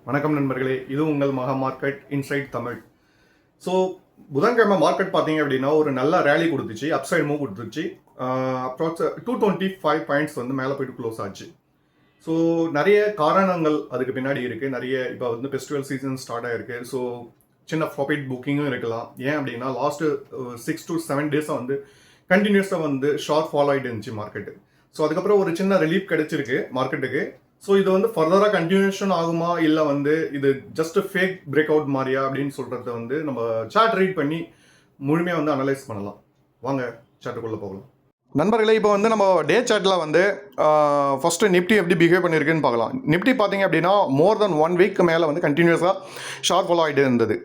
வணக்கம் நண்பர்களே, இது உங்கள் மகா மார்க்கெட் இன்சைட் தமிழ். ஸோ புதன்கிழமை மார்க்கெட் பார்த்தீங்க அப்படின்னா ஒரு நல்ல ரேலி கொடுத்துச்சு, அப்சைட் மூவ் கொடுத்துச்சு. அப்ராக்ஸ் 225 பாயிண்ட்ஸ் வந்து மேலே போயிட்டு க்ளோஸ் ஆச்சு. ஸோ நிறைய காரணங்கள் அதுக்கு பின்னாடி இருக்குது. நிறைய இப்போ வந்து ஃபெஸ்டிவல் சீசன் ஸ்டார்ட் ஆகிருக்கு. ஸோ சின்ன ப்ராஃபிட் புக்கிங்கும் இருக்கலாம். ஏன் அப்படின்னா லாஸ்ட்டு 6 to 7 டேஸாக வந்து கண்டினியூஸாக வந்து ஷார்ட் ஃபாலோ ஆகிட்டு இருந்துச்சு மார்க்கெட்டு. ஸோ அதுக்கப்புறம் ஒரு சின்ன ரிலீஃப் கிடைச்சிருக்கு மார்க்கெட்டுக்கு. ஸோ இது வந்து ஃபர்தராக கண்டினியூஷன் ஆகுமா இல்லை வந்து இது ஜஸ்ட் ஃபேக் பிரேக் அவுட் மாதிரியா அப்படின்னு சொல்கிறத வந்து நம்ம சார்ட் ரீட் பண்ணி முழுமையாக வந்து அனலைஸ் பண்ணலாம். வாங்க சார்ட்டுக்குள்ளே போகலாம். நண்பர்களே, இப்போ வந்து நம்ம டே சார்ட்டில் வந்து ஃபஸ்ட்டு நிஃப்டி எப்படி பிஹேவ் பண்ணியிருக்குன்னு பார்க்கலாம். நிஃப்டி பார்த்தீங்க அப்படின்னா மோர் தென் 1 வீக் மேலே வந்து கண்டினியூஸாக ஷார்ட் ஃபாலோ ஆகிட்டு இருந்தது.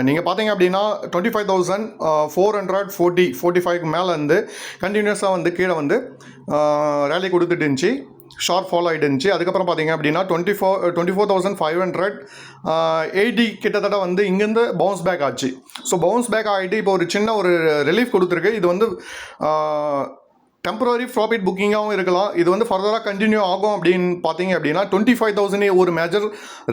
நீங்கள் பார்த்தீங்க அப்படின்னா 25,445 மேலே வந்து கண்டினியூஸாக வந்து கீழே வந்து ரேலி கொடுத்துட்டு இருந்துச்சு, ஷார்ட் ஃபாலோ ஆகிட்டு இருந்துச்சு. அதுக்கப்புறம் பார்த்தீங்க அப்படின்னா 24,580 கிட்டத்தட்ட வந்து இங்கேருந்து பவுன்ஸ் பேக் ஆச்சு. ஸோ பவுன்ஸ் பேக் ஆகிட்டு இப்போ ஒரு சின்ன ஒரு ரிலீஃப் கொடுத்துருக்கு. இது வந்து டெம்பரரி ப்ராஃபிட் புக்கிங்காகவும் இருக்கலாம். இது வந்து ஃபர்தராக கண்டினியூ ஆகும் அப்படின்னு பார்த்தீங்க அப்படின்னா 25,000 ஒரு மேஜர்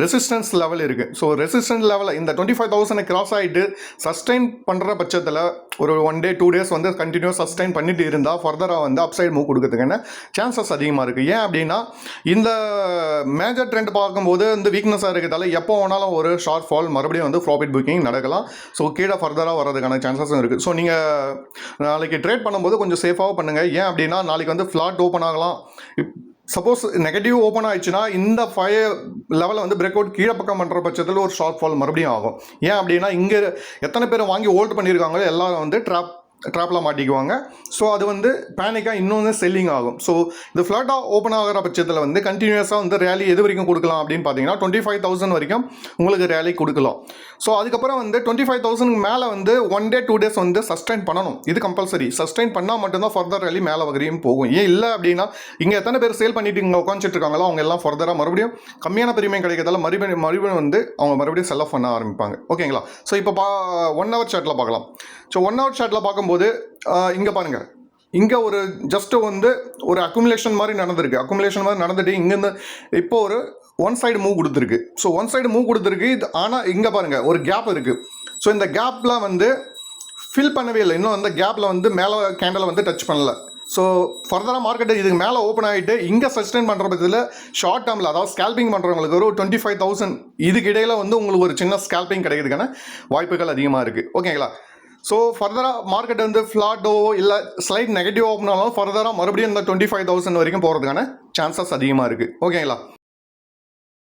ரெசிஸ்டன்ஸ் லெவல் இருக்குது. ஸோ ரெசிஸ்டன்ஸ் லெவலில் இந்த 25,000 கிராஸ் ஆகிட்டு சஸ்டெயின் பண்ணுற பட்சத்தில் ஒரு 1 day 2 days வந்து கண்டினியூ சஸ்டெயின் பண்ணிட்டு இருந்தால் ஃபர்தராக வந்து அப்சைட் மூவ் கொடுக்கறதுக்கான சான்சஸ் அதிகமாக இருக்குது. ஏன் அப்படின்னா இந்த மேஜர் ட்ரெண்ட் பார்க்கும்போது இந்த வீக்னஸாக இருக்கிறதால எப்போ வேணாலும் ஒரு ஷார்ட் ஃபால் மறுபடியும் வந்து ப்ராஃபிட் புக்கிங் நடக்கலாம். ஸோ கீழே ஃபர்தராக வர்றதுக்கான சான்சஸும் இருக்குது. ஸோ நீங்கள் நாளைக்கு ட்ரேட் பண்ணும்போது கொஞ்சம் சேஃபாகவும் பண்ணுங்கள். ஏன் அப்படின்னா நாளைக்கு வந்து ஃப்ளாட் ஓப்பன் ஆகலாம். சப்போஸ் நெகட்டிவ் ஓப்பன் ஆயிடுச்சுன்னா இந்த 5 லெவலில் வந்து பிரேக் அவுட் கீழே பக்கம் பண்ணுற பட்சத்தில் ஒரு ஷார்ட் ஃபால் மறுபடியும் ஆகும். ஏன் அப்படின்னா இங்கே எத்தனை பேர் வாங்கி ஹோல்ட் பண்ணியிருக்காங்களோ எல்லாரும் வந்து ட்ராப்பில் மாட்டிக்குவாங்க. ஸோ அது வந்து பேனிக்காக இன்னொன்று செல்லிங் ஆகும். ஸோ இது ஃப்ளாட்டாக ஓப்பன் ஆகிற பட்சத்தில் வந்து கண்டினியூஸாக வந்து ரேலி எது வரைக்கும் கொடுக்கலாம் அப்படின்னு பார்த்தீங்கன்னா 25,000 வரைக்கும் உங்களுக்கு ரேலி கொடுக்கலாம். ஸோ அதுக்கப்புறம் வந்து 25,000 மேலே வந்து 1 day 2 days வந்து சஸ்டெயின் பண்ணணும். இது கம்பல்சரி. சஸ்டெயின் பண்ணால் மட்டும்தான் ஃபர்தர் ரேலி மேலே வரையும் போகும். ஏன் இல்லை அப்படின்னா இங்கே எத்தனை பேர் சேல் பண்ணிட்டு இங்கே உட்காந்துட்டு இருக்காங்களோ அவங்க எல்லாம் ஃபர்தராக மறுபடியும் கம்மியான பிரீமியம் கிடைக்கிறதால மறுபடியும் வந்து அவங்க மறுபடியும் செல் ஆஃப் பண்ண ஆரம்பிப்பாங்க. ஓகேங்களா? ஸோ இப்போ 1 hour சார்ட்டில் பார்க்கலாம். ஸோ 1 hour சார்ட்டில் பார்க்கும்போது இங்கே பாருங்கள், இங்கே ஒரு ஜஸ்ட்டு வந்து ஒரு அக்குமுலேஷன் மாதிரி நடந்துட்டு இங்கேருந்து இப்போ ஒரு ஒன் சைடு மூவ் கொடுத்துருக்கு. ஸோ ஒன் சைடு மூவ் கொடுத்துருக்கு. இது ஆனால் இங்கே பாருங்கள் ஒரு கேப் இருக்குது. ஸோ இந்த கேப்பில் வந்து ஃபில் பண்ணவே இல்லை. இன்னும் அந்த கேப்பில் வந்து மேலே கேண்டலை வந்து டச் பண்ணலை. ஸோ ஃபர்தராக மார்க்கெட்டு இதுக்கு மேலே ஓப்பன் ஆகிட்டு இங்கே சஸ்டெயின் பண்ணுற பட்சத்தில் ஷார்ட் டேர்மில் அதாவது ஸ்கேல்பிங் பண்ணுறவங்களுக்கு ஒரு 25,000 இதுக்கு இடையில் வந்து உங்களுக்கு ஒரு சின்ன ஸ்கேல்பிங் கிடைக்கிறதுக்கான வாய்ப்புகள் அதிகமாக இருக்குது. ஓகேங்களா? ஸோ ஃபர்தராக மார்க்கெட் வந்து ஃப்ளாட்டோ இல்லை ஸ்லைட் நெகட்டிவ் ஓப்பனாலும் ஃபர்தராக மறுபடியும் இந்த 25,000 வரைக்கும் போகிறதுக்கான சான்சஸ் அதிகமாக இருக்குது. ஓகேங்களா?